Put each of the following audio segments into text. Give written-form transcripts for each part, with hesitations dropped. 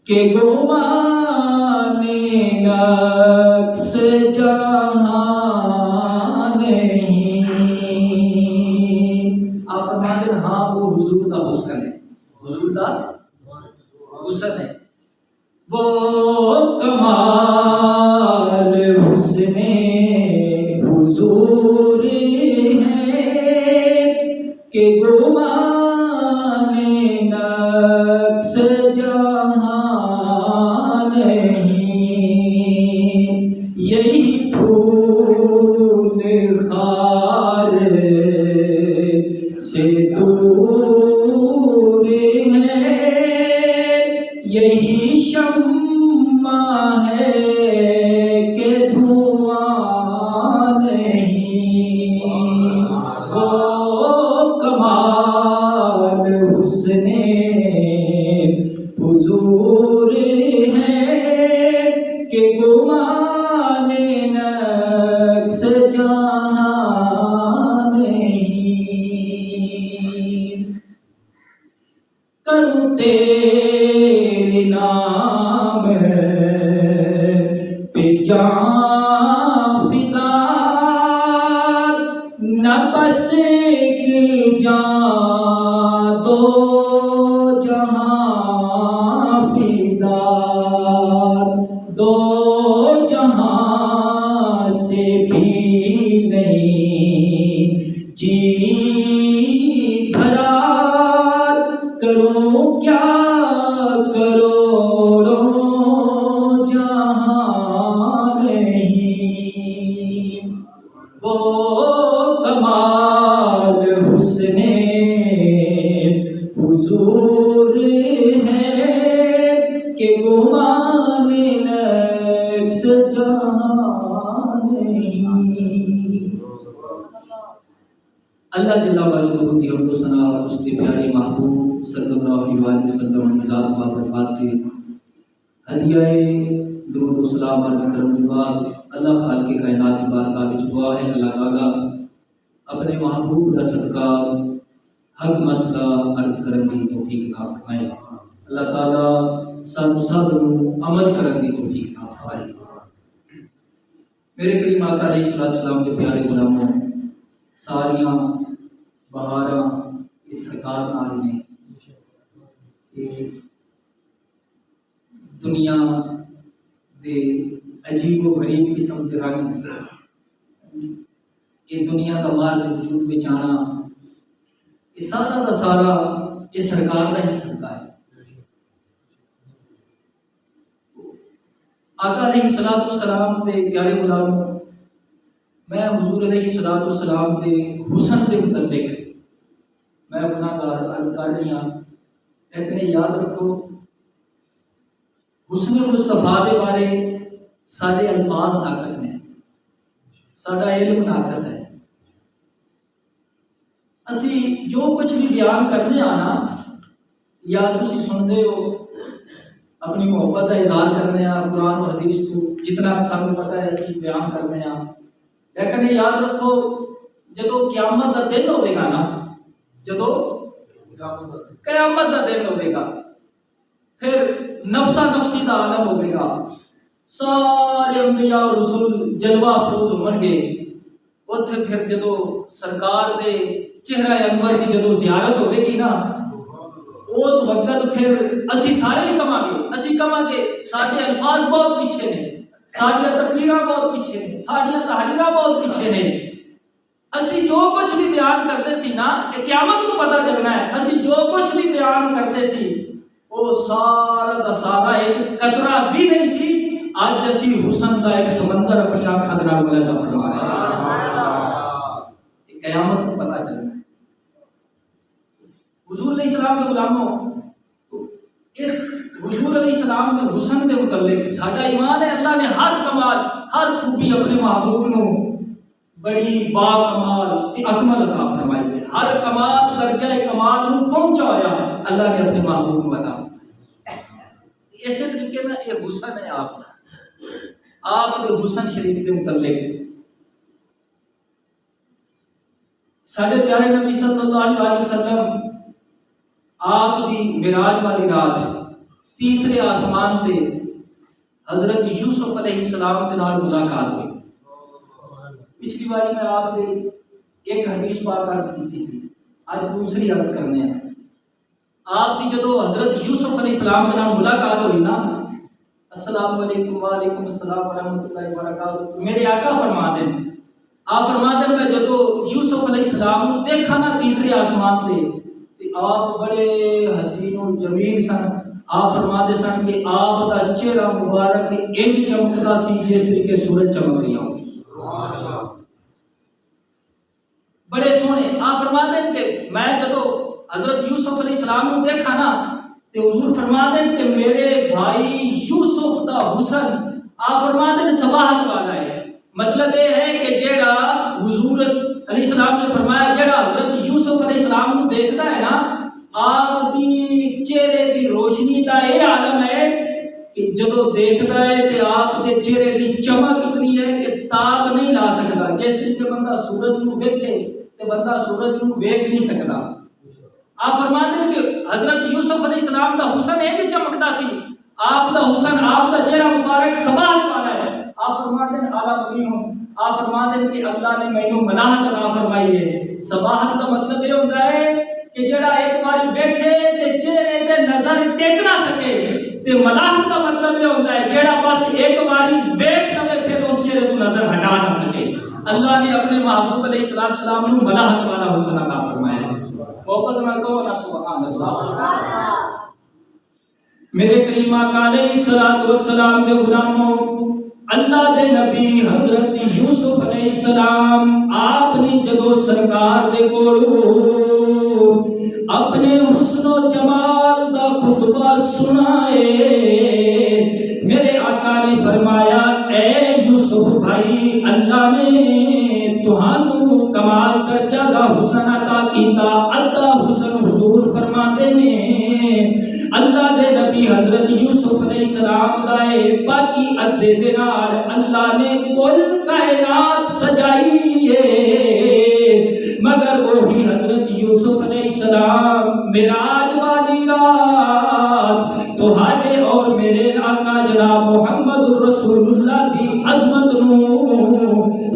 کہ گمان نقص جہاں نہیں. آپ فرماتے ہیں ہاں وہ حضور کا حسن ہے، حضور کا حسن ہے، وہ کمال حسن حضور ہے کہ گمان نقص جہاں نہیں. یہی پھول خار سے دور ہے، یہی شمع ہے کہ دھواں نہیں. وہ کمال حسن حضور ہے کہ گمان نقص جہاں نہیں. کروں تیرے نام پہ جان فدا، نہ بس ایک جان دو جہاں فدا. دو جہاں سے بھی نہیں جی بھرا، کروں کیا کروڑوں جہاں نہیں. وہ کمال حسن حضور ہے کہ گمان نقص جہاں نہیں. اللہ جل وجلہ کی حمد و ثنا اور اس کے پیارے محبوب صلی اللہ علیہ وسلم کی ذات و برکات کے ہدیہ درود و سلام عرض کرنے کے بعد اللہ خالق کائنات کی بارگاہ میں دعا ہے اللہ تعالیٰ اپنے محبوب کا صدقہ حق مسئلہ عرض کرنے کی توفیق عطا فرمائے. اللہ تعالیٰ سانو سب نو عمل کرنے کی توفیق عطا فرمائے. میرے کریم آقا علیہ السلام کے پیارے غلاموں، ساریاں بہاراں اس سرکار نال نے دنیا دے عجیب و غریب قسم کے رنگ، یہ دنیا کا مارز وجود میں جانا، یہ سارا دا سارا یہ سرکار کا ہی صدقہ ہے. آقا علیہ السلام دے پیارے غلاموں، میں حضور علیہ السلام دے حسن دے متعلق میں گناہگار عرض کر رہی ہوں، لیکن یاد رکھو حسن مصطفیٰ دے بارے سارے الفاظ ناقص نے، سارا علم ناقص ہے. اسی جو کچھ بھی بیان کرنے آنا یا تسی سنتے ہو اپنی محبت کا اظہار کرنے آ، قرآن و حدیث تو جتنا سانو پتہ ہے اسی بیان کرنے آ، لیکن یاد رکھو جدو قیامت کا دن ہوئے گا نا، جدو قیامت کا دن ہوئے گا پھر نفسا نفسی کا عالم ہوئے گا، سارے انبیاء اور رسول جلوہ افروز ہون گے. اتھے پھر جدو سرکار دے چہرہ انور کی جدو زیارت ہوئے گی نا، اس وقت پھر اسی سارے ہی کما گے. سارے الفاظ بہت پیچھے نے، ساری تقریراں بہت پیچھے نے، ساری تحریراں بہت پیچھے نے. اسی جو کچھ بھی بیان کرتے سی نا، کہ قیامت کو پتہ چلنا ہے، اسی جو کچھ بھی بیان کرتے سی وہ سارا دا سارا ایک قطرہ بھی نہیں سی. آج اسی حسن دا ایک سمندر اپنی آنکھاں دے نال ملاحظہ فرما رہے ہیں. قیامت کو پتہ چلنا ہے. حضور علیہ السلام کے غلاموں، اس حضور علیہ السلام کے حسن کے متعلق ساڈا ایمان ہے اللہ نے ہر کمال ہر خوبی اپنے محبوب نو بڑی با کمال تے اکمل عطا فرمائی ہے. ہر کمال درجہ کمال نو پہنچا ہوا اللہ نے اپنے محبوب کو عطا. اسی طریقے کا یہ حسن ہے آپ کا، آپ کے حسن شریف کے متعلق ساڈے پیارے نبی صلی اللہ علیہ وسلم آپ دی معراج والی رات تیسرے آسمان تے حضرت یوسف علیہ السلام کے نال ملاقات ہوئی. پچھلی باری میں آپ نے ایک حدیث پاک عرض کی سی، آج دوسری عرض کرنے ہیں. آپ کی جدو حضرت یوسف علیہ السلام کے نال ملاقات ہوئی نا، السلام علیکم وعلیکم السلام ورحمۃ اللہ وبرکاتہ، میرے آقا فرما دیں، آپ فرما دیں میں جدو یوسف علیہ السلام کو دیکھا نا تیسرے آسمان تے آپ بڑے حسین و جمیل سن. آپ فرماتے سن کہ آپ کا چہرہ مبارک انج چمکتا سی جس طریقے سورج چمک رہی ہو. بڑے سونے. آپ فرماتے ہیں کہ میں جدو حضرت یوسف علیہ السلام کو دیکھا نا تو حضور فرماتے ہیں کہ میرے بھائی یوسف دا حسن آپ فرماتے ہیں صباحت والا ہے. مطلب یہ ہے کہ جیڑا حضور علیہ السلام نے فرمایا جیڑا حضرت یوسف علیہ السلام کو دیکھتا ہے نا، آپ دی چہرے دی روشنی دا یہ عالم ہے کہ جدو دیکھتا ہے تو آپ دے چہرے دی چمک اتنی ہے کہ تاب نہیں لا سکتا. جس طریقے بندہ سورج کو دیکھے تو بندہ سورج کو دیکھ نہیں سکتا. آپ فرماتے ہیں کہ حضرت یوسف علیہ السلام دا حسن ہے کہ چمکتا سی، آپ دا حسن آپ دا چہرہ مبارک صباحت والا ہے. آپ فرماتے ہیں اعلیٰ مبین ہوں. آپ فرماتے ہیں کہ اللہ نے مینوں ملاحت عطا فرمائی ہے. صباحت کا مطلب یہ ہوتا ہے کہ جڑا ایک باری بیٹھے تے چہرے تے نظر ٹک نہ سکے، تے ملاحت کا مطلب یہ ہوتا ہے جڑا بس ایک باری ویکھ لے پھر اس چہرے کو نظر ہٹا نہ سکے. اللہ نے اپنے محبوب علیہ السلام کو ملاحت والا حسن عطا فرمایا ہے. محبت نہ کہو نا سبحان اللہ. میرے کریم آقا علیہ الصلوۃ والسلام دے غلاموں، اللہ دے نبی حضرت یوسف علیہ السلام آپ نے جدو سرکار دے کولو اپنے حسن و جمال دا خطبہ سنائے، میرے آقا نے فرمایا اے یوسف بھائی، اللہ نے تہانوں کمال درجہ دا حسن عطا کیتا. ادا حسن حضور فرماتے نے اللہ دے نبی حضرت یوسف علیہ السلام دائے باقی ادے دے نال اللہ نے کل کائنات سجائی ہے، مگر وہی حضرت یوسف علیہ السلام معراج والی رات تہاڈے اور میرے آقا جناب محمد رسول اللہ دی عظمت نو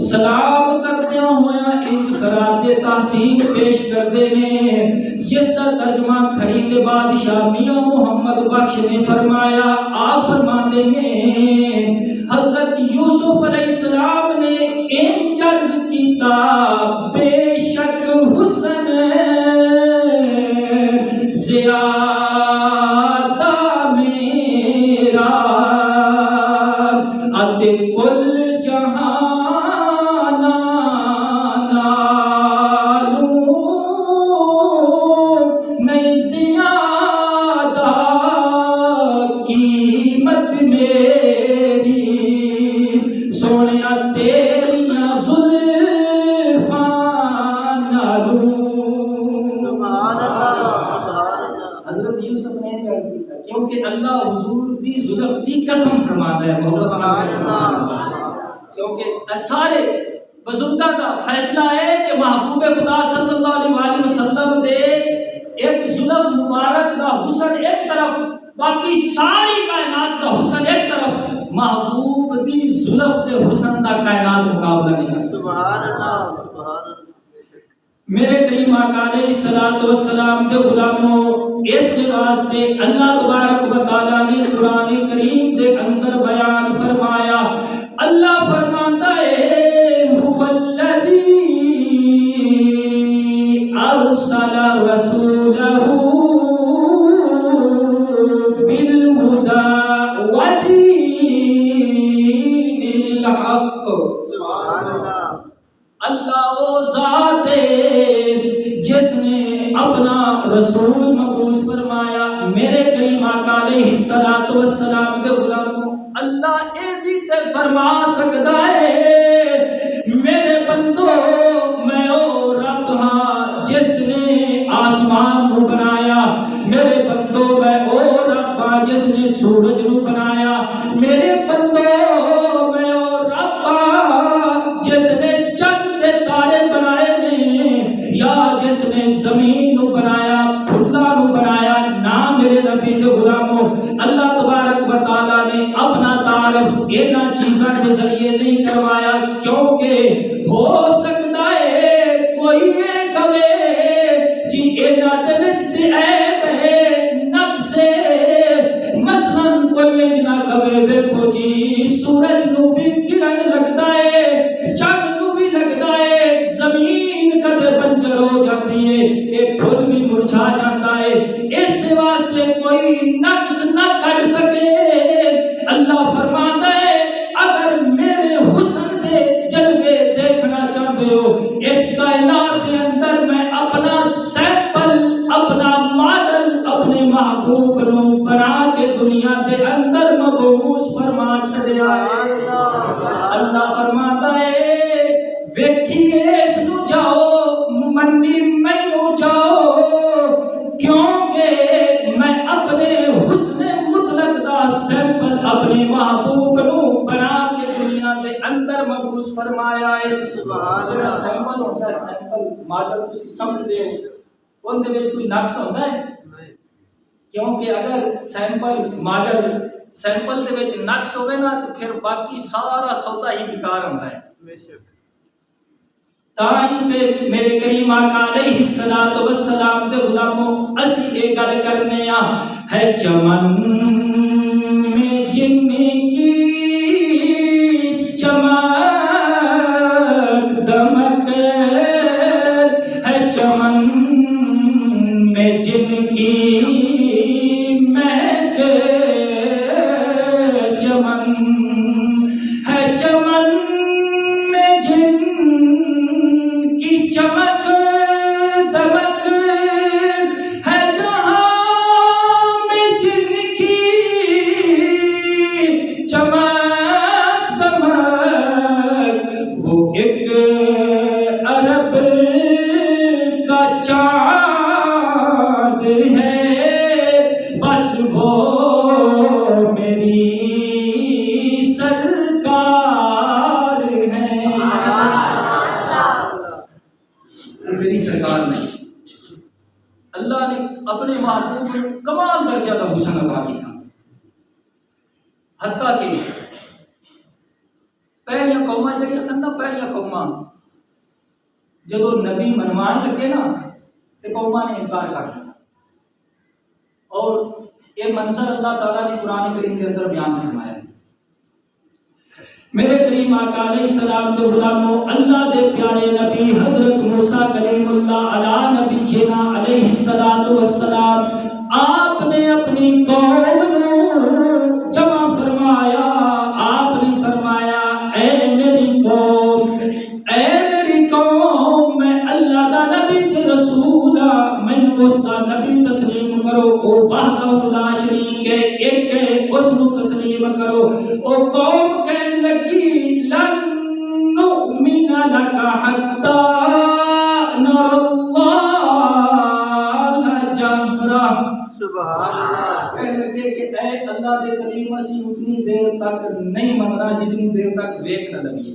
سلام کردیاں ہویا انقراط تحسین پیش کردے نے، جس کا ترجمہ کھڑی دے بادشاہ میاں محمد بخش نے فرمایا. آپ فرماتے ہیں حضرت یوسف علیہ السلام نے ان عرض کیتا بے شک حسن زیادہ میرا اتے کل جہان نالوں نہیں زیادہ قیمت میری سونیا تیریاں زلفاں نالوں. حضرت یوسف نے عرض کیا کیونکہ اللہ حضور دی زلف دی قسم فرماتا ہے. محبت کیونکہ سارے بزرگاں کا فیصلہ ہے کہ محبوب خدا صلی اللہ علیہ وآلہ وسلم دے ایک زلف مبارک دا حسن ایک طرف، باقی ساری کائنات دا حسن ایک طرف، محبوب دی زلف دے حسن دا کائنات مقابلہ نہیں کر سکتا. سبحان اللہ سبحان اللہ. میرے کریم آقا علیہ الصلوۃ والسلام دے غلاموں، اس واسطے اللہ تبارک و تعالی نے قرآن کریم دے اندر بیان فرمایا. اللہ فرماتا ہے هو الذی ارسل رسولہ بالہدی ودین الحق. سبحان اللہ. اللہ وہ ذات ہے جس نے اپنا رسول مبعوث فرمایا. میرے کریم آقا علیہ الصلوۃ والسلام دے غلاموں، اللہ اے بھی تے فرما سکتا ہے میرے بندو میں او رب ہاں جس نے آسمان کو بنایا، میرے بندو میں او رب ہاں جس نے سورج کو بنایا، میرے بندو میں او رب ہاں جس نے چند تے تارے بنائے نے، یا جس نے زمین نو بنایا، پھلا نو بنایا. نہ میرے نبی دے غلاموں، اللہ اپنا تعارف انہاں چیزاں کے ذریعے نہیں کروایا، کیونکہ ہو سکتا ہے کوئی یہ کہے جی انہاں دے وچ تے عیب ہے، نقص ہے، مثلا کوئی انج نہ کہے ویکھو جی سورج نو بھی کرن لگدا ہے، چند نو بھی لگدا ہے، زمین کدے بنجر ہو جاتی ہے، ایک پھل بھی مرجھا جاتا ہے، اس واسطے کوئی نقص نہ کٹ سکے۔ اللہ فرماتا ہے اگر میرے حسن دے جلوے دیکھنا چاہتے ہو، اس کائنات کے اندر میں اپنا سیمپل، اپنا ماڈل اپنے محبوب نو بنا کے دنیا دے اندر مبعوث فرما چھڑیا ہے۔ اللہ فرماتا ہے ویکھیے اس نو جاؤ، منی مینو جاؤ، کیونکہ میں اپنے حسن مطلق دا سیمپل اپنے محبوب نو بنا کے دنیا دے اندر مبعوث فرمایا ہے۔ جڑا سیمپل ہوتا ہے، سیمپل ماڈل تسی سمجھ دے ہو، ان دے وچ کوئی نقص ہوتا ہے؟ کیونکہ اگر سیمپل ماڈل سیمپل دے وچ نقص ہوئے نا تو پھر باقی سارا سودا ہی بیکار ہوتا ہے۔ تاہی تے میرے کریم آقا علیہ الصلوۃ والسلام دے غلاموں اسی یہ گل کرنے ہے چمن میں جن کی چمک دمک ہے، چمن میں جن کی مہک، چمن ہے، چمن میں جن کی چمک دمک ہے، جہاں میں جن کی چمک دمک، وہ ایک عرب کا چاند ہے، بس وہ میری سرکار ہے، میری سرکار نہیں۔ اللہ نے اپنے محبوب کو کمال درجہ کا حسن عطا کیا، حتیٰ کہ پہلیاں قوماں جڑیاں سن نا، پہلیاں قوماں جدو نبی منوان لگے نا تے قوماں نے انکار کر دیا، اور یہ منظر اللہ تعالیٰ نے قرآن کریم کے اندر بیان فرمایا۔ میرے کریم آقا علیہ السلام دے غلاموں، اللہ دے پیارے نبی حضرت موسیٰ کلیم اللہ علی نبینا علیہ الصلوۃ والسلام، آپ نے اپنی قوم نو جمع فرمایا، آپ نے فرمایا اے میری قوم، اے میری قوم، میں اللہ دا نبی تے رسول ہاں، مینوں اس دا نبی تسلیم کرو، او وحدہ لا شریک ہے، ایک ہے، اس نو تسلیم کرو۔ او قوم کہنے لگی لن نؤمن لک حتی نری اللہ جہرا، سبحان اللہ، کہنے لگے کہ اے اللہ دے کریم اسی اتنی دیر تک نہیں مننا جتنی دیر تک ویکھ نہ لگیے،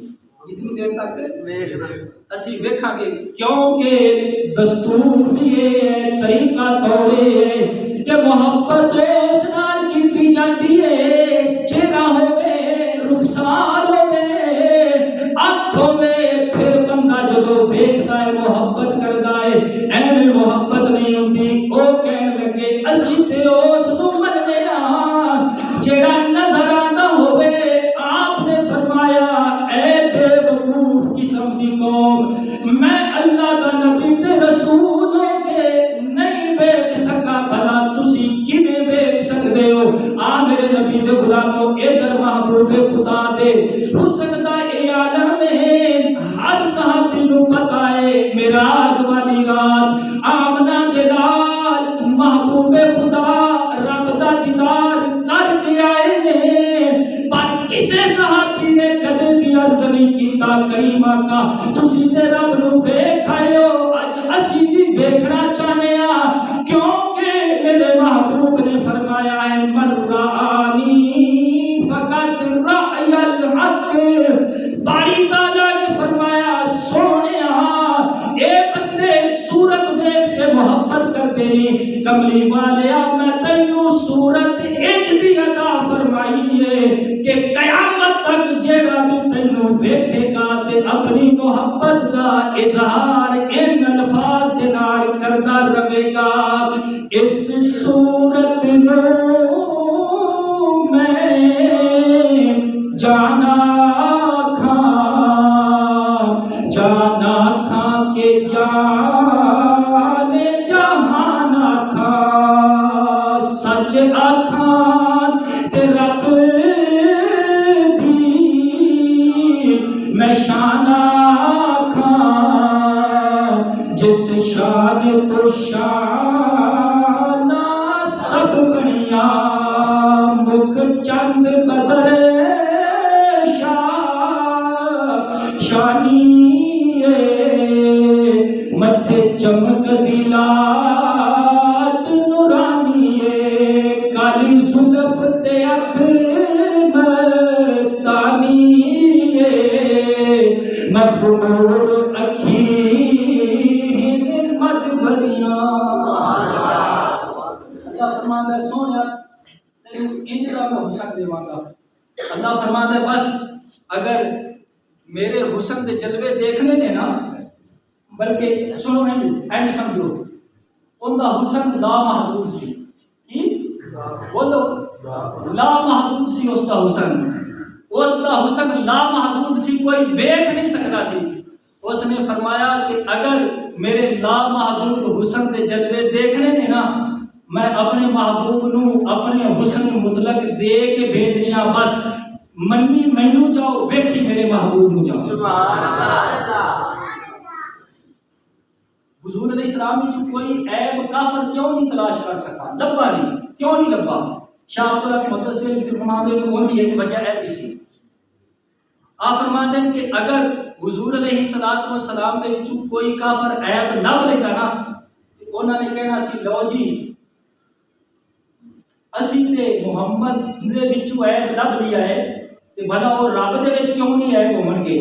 جتنی دیر تک ویکھ نہ اسی ویکھاں گے، کیونکہ دستور بھی ہے، طریقہ طور ہے کہ محبت اس نال کیتی جاتی ہے، چہرہ ہوے، رخسار ہوے، اکھ ہوے، پھر بندہ جدو ویکھدا ہے محبت کردا ہے، ایویں محبت نہیں ہوندی۔ او کہنے لگے اسی تے اس نو مننے ہاں جیڑا نظر آندا ہوے۔ آپ نے فرمایا اے بے وقوف قسم دی قوم، میں اللہ دا نبی تے رسول ہو کے نہیں ویکھ سکا، بھلا تسی کیویں ویکھ سکدے ہو؟ آ میرے نبی دے غلاموں، ادھر محبوب خدا دے حسن دا اے عالم ہے، ہر صحابی نو پتہ ہے معراج والی رات آمنہ دے نال محبوب خدا رب دا دیدار کر کے آئے نے، پر کسے صحابی نے کدے بھی عرض نہیں کیتا کریم آقا تسی تے رب نو ویکھ آئے ہو، اج اسی بھی ویکھنا چاہنے ہاں، کیونکہ میرے محبوب نے فرمایا ہے من رآنی فقط رأی الحق، باری تعالیٰ نے فرمایا سونیا اے بندے صورت ویکھ کے محبت کرتے نہیں، کملی والیا میں تینوں صورت اج دی عطا فرمائی ہے، کہ قیامت تک جیڑا بھی تینوں ویکھے گا تے اپنی محبت دا اظہار ان الفاظ دے نال کردا رہے گا، اس صورت نو میں جانا کھا کے جان جہان کھا، سچ آکھاں تے رب دی میں شان آکھاں، جس شان تو شان سب بنیا، مکھ چند بدر شانی متھے چمک دی لاٹ نورانی، کالی زلف تے اکھ مستانی، مغرور اکھیں مد بھریاں۔ اللہ فرماندا ہے سونیا تینوں انج دا میں حسن دیواں گا۔ اللہ فرماندا ہے بس اگر میرے حسن دے جلوے دیکھنے نے نا، بلکہ سنو این سمجھو ان دا حسن لا محدود سی، کی بولو لا محدود سی، اس دا حسن لا محدود سی، کوئی دیکھ نہیں سکتا سی۔ اس نے فرمایا کہ اگر میرے لا محدود حسن دے جلوے دیکھنے نے نا، میں اپنے محبوب نو اپنے حسن مطلق دے کے بھیجنیاں، بس منی مینو جاؤ، ویکھی میرے محبوب نو جاؤ۔ حضور علیہ السلام میں کوئی عیب کافر کیوں نہیں تلاش کر سکا، لبا نہیں، کیوں نہیں لبا؟ شاہ عبداللہ کی مدرس دے کی فرماندے نے ان کی ایک وجہ ہے اسی، آپ فرماندے ہیں کہ اگر حضور علیہ السلام دے وچوں کوئی کافر عیب لب لیتا نا، انہوں نے کہنا سی لو جی اسی تے محمد دے وچوں عیب لب لیا ہے تے بھلا وہ رب دے وچ کیوں نہیں عیب ہون گے؟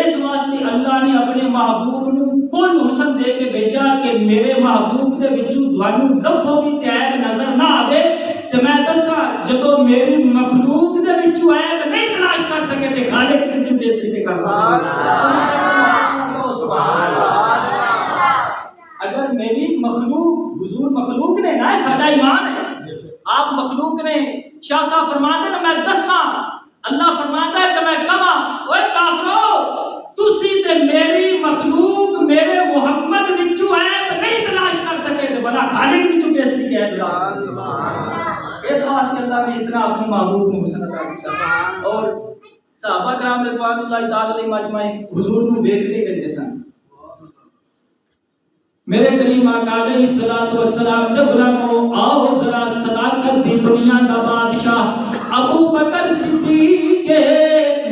اس واسطے اللہ نے اپنے محبوب نو کل حسن دے کے بھیجا کہ میرے محبوب دے وچوں تھانوں لبھو بھی تے عیب نظر نہ آوے، تے میں دساں جدوں میری مخلوق دے وچوں عیب نہیں تلاش کر سکے تے خالق دے وچوں کس طریقے کر سکے؟ سبحان اللہ۔ اگر میری مخلوق، حضور مخلوق نے نا، ساڈا ایمان ہے، آپ مخلوق نے، شاہ صاحب فرماتے ہیں میں دساں، اللہ فرماتا ہے کہ میں کہاں اوے کافرو تسی تے میری مخلوق میرے محمد وچوں عیب نہیں تلاش کر سکے تے بلا خالق وچوں کس طریقے عیب تلاش کر سکے؟ اس واسطے اللہ نے اتنا اپنے محبوب کو حسن عطا کیا، اور صحابہ کرام رضوان اللہ تعالی علیہم اجمعین حضور کو ویکھدے ہی رہندے سن۔ میرے کریم آقا علیہ الصلوۃ والسلام دے غلامو، آؤ ذرا صداقت دی دنیا دا بادشاہ ابو بکر صدیق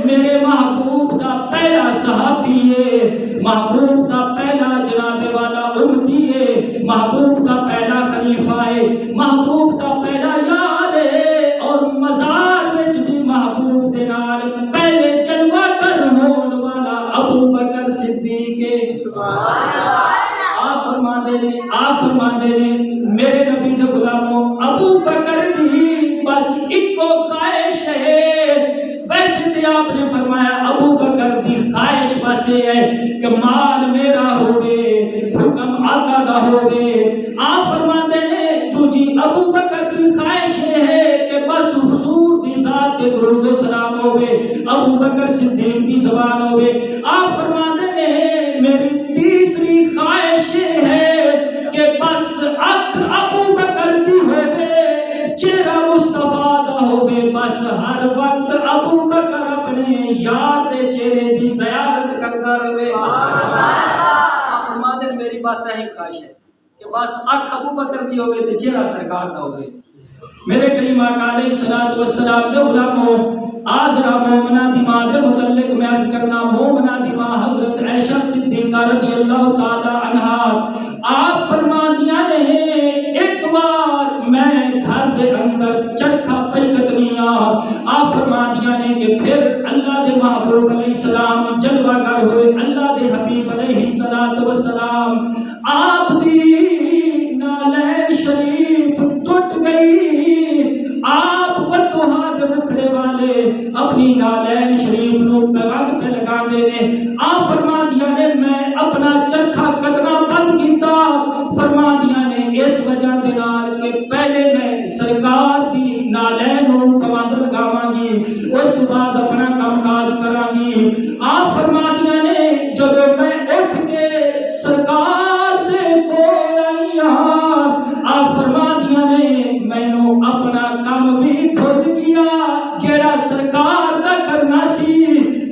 میرے محبوب دا پہلا صحابی ہے، محبوب دا پہلا جناب والا امتی ہے، محبوب دا پہلا خلیفہ ہے، محبوب دا پہلا یار ہے، اور مزار وچ بھی محبوب دے نال پہلے جلوہ گر ہون والا ابو بکر صدیق ہے۔ سبحان اللہ۔ آپ فرماندے نے میرے نبی دے غلاموں، ابو بکر دی بس ایکو خواہش ہے، ویسے تے آپ نے فرمایا ابو بکر دی خواہش بس ہے کہ مال میرا ہوئے، حکم آقا دا ہوئے۔ آپ فرماندے نے تو جی ابو بکر دی خواہش ہے کہ بس حضور دی ذات تے درود و سلام ہوئے، ابو بکر صدیق دی زبان ہوئے۔ آپ فرماندے نے میری تیسری خواہش ہے کہ بس اکھ ابو بکر دی ہوئے، چہرہ مصطفیٰ دا ہوئے، بس ہر وقت ابو بکر اپنے یار دے چہرے دی زیارت کرتا رہے۔ آپ فرماتے ہیں میری بس یہی خواہش ہے کہ بس اکھ ابو بکر دی ہوئے تے چہرہ سرکار دا ہوئے۔ میرے کریم آقا علیہ الصلوۃ والسلام دے غلاموں، آزرا مومنہ دی ماں دے متعلق میں عرض کرنا، مومنہ دی ماں حضرت عائشہ صدیقہ رضی اللہ تعالی عنہا، آپ فرما دیا نے ایک بار میں گھر دے اندر چرکھا پہ کتنیا، آپ فرما دیا نے کہ پھر اللہ دے محبوب علیہ السلام جلوہ گر ہوئے، اللہ دے حبیب علیہ السلام، آپ دی نالین شریف ٹوٹ گئی، آپ بدوہا دے مکھڑے والے اپنی نالین شریف نو پیوند پہ لگا دے نے آپ فرما دیا نے میں اپنا چرخا کتنا بند کیتا فرما دیا نے اس وجہ دے نال کہ پہلے میں سرکار دی نالین نو پیوند لگاواں گی اس کے بعد اپنا کام کاج کراں گی آپ فرما دیا نے جدو میں اٹھ کے سرکار دے کول آئی آپ فرما دیا نے مینوں اپنا کام بھی بھول گیا جیڑا سرکار دا کرنا سی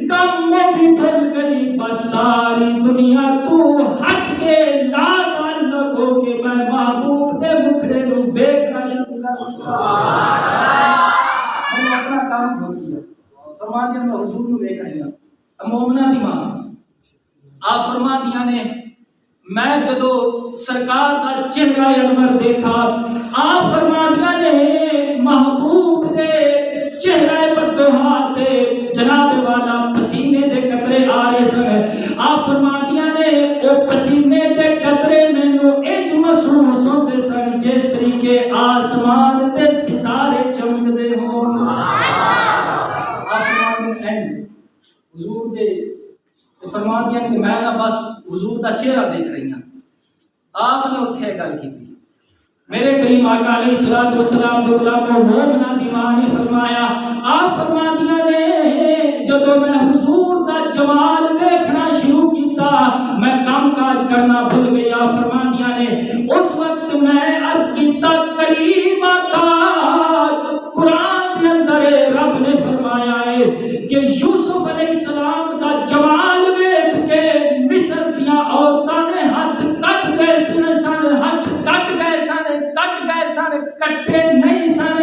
کم وہ بھی بھول گئی بس ساری دنیا تو ہٹ کے لا تعلق ہو کے میں محبوب دے مکھڑے نو ویکھنا شروع کر میں اپنا کام بھول گیا فرما دیا میں حضور نو ویکھ رہی ہوں مومنہ دی ماں آپ فرما دیا نے میں جدو سرکار کا چہرہ انور دیکھا آپ فرما دیا نے محبوب دے چہرہ بدوہا تے جناب والا پسینے دے قطرے آ رہے سن آپ فرما دیا نے او پسینے دے قطرے مینوں انج محسوس ہوندے سن جس طریقے آسمان تے ستارے چمکدے ہون آپ فرما دیا حضور دے فرما دیا کہ میں نہ بس حضور دا چہرہ دیکھ رہی ہوں آپ نے اتھے گل کی تھی میرے کریم آقا علیہ الصلوۃ والسلام دے غلاموں مومنہ دی ماں نے فرمایا آپ فرما دیا نے جدو میں حضور دا جمال دیکھنا شروع کیتا میں کام کاج کرنا بھول گیا فرما دیا نے اس وقت میں عرض کیتا کریم آقا قرآن دے اندر رب نے فرمایا ہے کہ یوسف علیہ السلام دا جمال دیکھ کے مصر دیاں عورتاں نے ہاتھ کٹ گئے سن ہاتھ کٹ گئے سن کٹے نہیں سن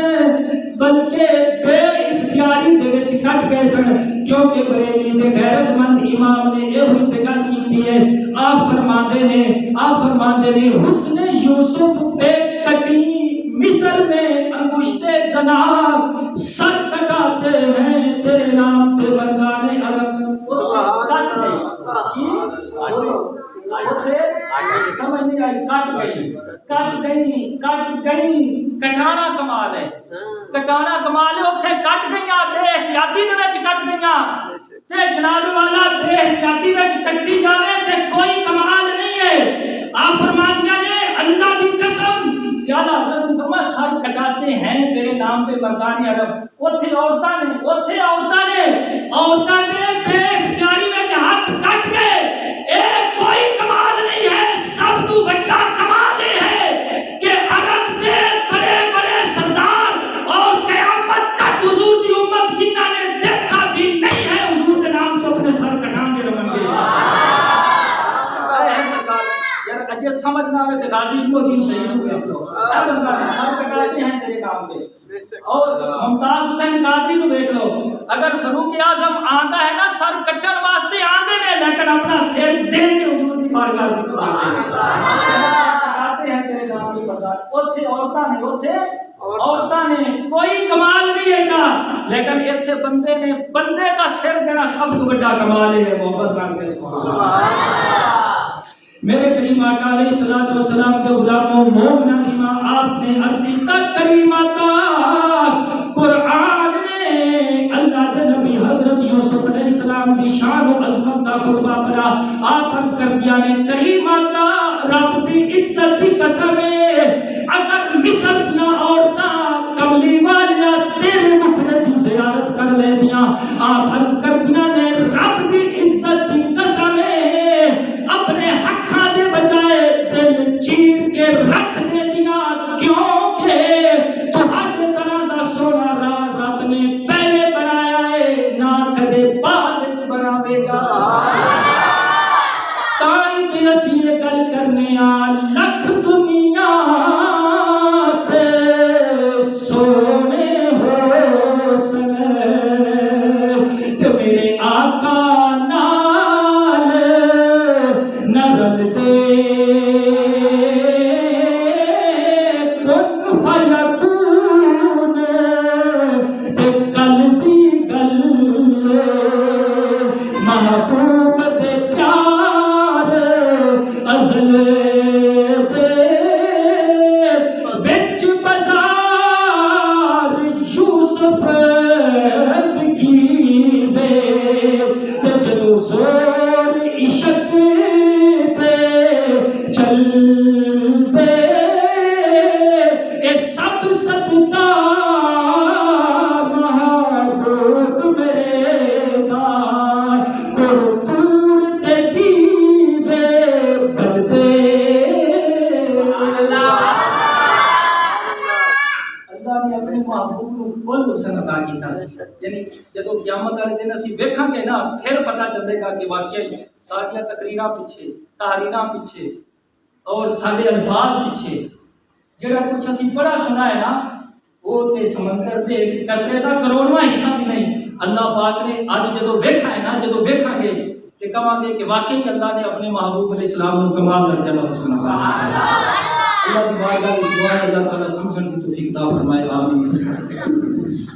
بلکہ بے اختیاری دے وچ کٹ گئے سن کیونکہ بریلی دے غیرت مند امام نے یہ ہوئی گل کیتی ہے آپ فرماندے نے حسن یوسف پہ کٹی مصر میں انگشتے زنا سر کٹاتے ہیں تیرے نام پہ مردان عرب کٹ سمجھ نہیں آئی کٹ گئی کٹانا کمال ہے اتھے کٹ گئیاں بے احتیاطی دے وچ کٹ گئیاں تے جناب والا بے احتیاطی وچ کٹی جاوے تے کوئی کمال نہیں ہے آپ فرما دیا نے اللہ دی قسم زیادہ حضرت فرما سر کٹاتے ہیں تیرے نام پہ مردان عرب اتھے عورتاں نے بے اختیاری وچ ہاتھ کٹ گئے اے کوئی کمال نہیں ہے سب تو بڑا کمال ہے کہ عرب دے بڑے بڑے سردار اور قیامت تک حضور دی امت جنہاں نے دیکھا بھی نہیں ہے حضور دے نام تو اپنے سر کٹان دے رہن گے یار اجے سمجھ نہ آوے تے غازی الدین شہید ہو گئے اے بندہ سر کٹاتے ہیں تیرے نام پہ اور ممتاز حسین قادری نو دیکھ لو اگر فاروق اعظم آندا ہے نا سر کٹن واسطے آندے نے لیکن اپنا سر دے کے حضور دی بارگاہ وچ کٹاتے ہیں تیرے نام کی پردہ اوتھے عورتاں نے کوئی کمال نہیں ایڈا لیکن ایتھے بندے دا سر دینا سب تو بڑا کمال ہے محبت نال کے سبحان اللہ میرے کریم آقا علیہ الصلوۃ والسلام کے غلاموں مومنہ کی ماں آپ نے عرض کیتا کریم آقا قرآن نے اللہ دے نبی حضرت یوسف علیہ السلام دی شان و عظمت دا خطبہ پڑھا آپ عرض کر دیا نے کریم آقا رب دی عزت دی قسم ہے اگر مصر دیاں عورتاں کملی والیا تیرے مکھڑے دی زیارت کر لے دیاں آپ عرض کر دیا نے رب دی عزت دی قسم ہے اپنے حقاں دے بجائے دل چیر کے رکھ دے دیا کیونکہ تہاڈے طرح دا سونا رب نے پہلے بنایا ہے نہ کدے بعد وچ بناوے گا تائی تے اسی یہ گل کرنے آ لکھ دنیا تے سونے ہو سنے تے میرے آقا محبوب دے پیار ازل ਉਹ ਹੁਸਨ عطا ਕੀਤਾ। یعنی جدو قیامت والے دن اسی ویکھاں گے نا پھر پتہ چلے گا کہ واقعی ساڈیاں تقریراں پیچھے، تحریراں پیچھے اور سارے الفاظ پیچھے جڑا کچھ اسی بڑا سنا ہے نا وہ تے سمندر دے قطرے دا کروڑواں حصہ بھی نہیں۔ اللہ پاک نے اج جدو ویکھا ہے نا، جدو ویکھاں گے تے کہاں گے کہ واقعی اللہ نے اپنے محبوب علیہ السلام کو کمال درجہ دا حسن عطا کیتا۔ اللہ دی بارگاہ وچ دعا ہے اللہ تعالی سمجھن دی توفیق عطا فرمائے، آمین۔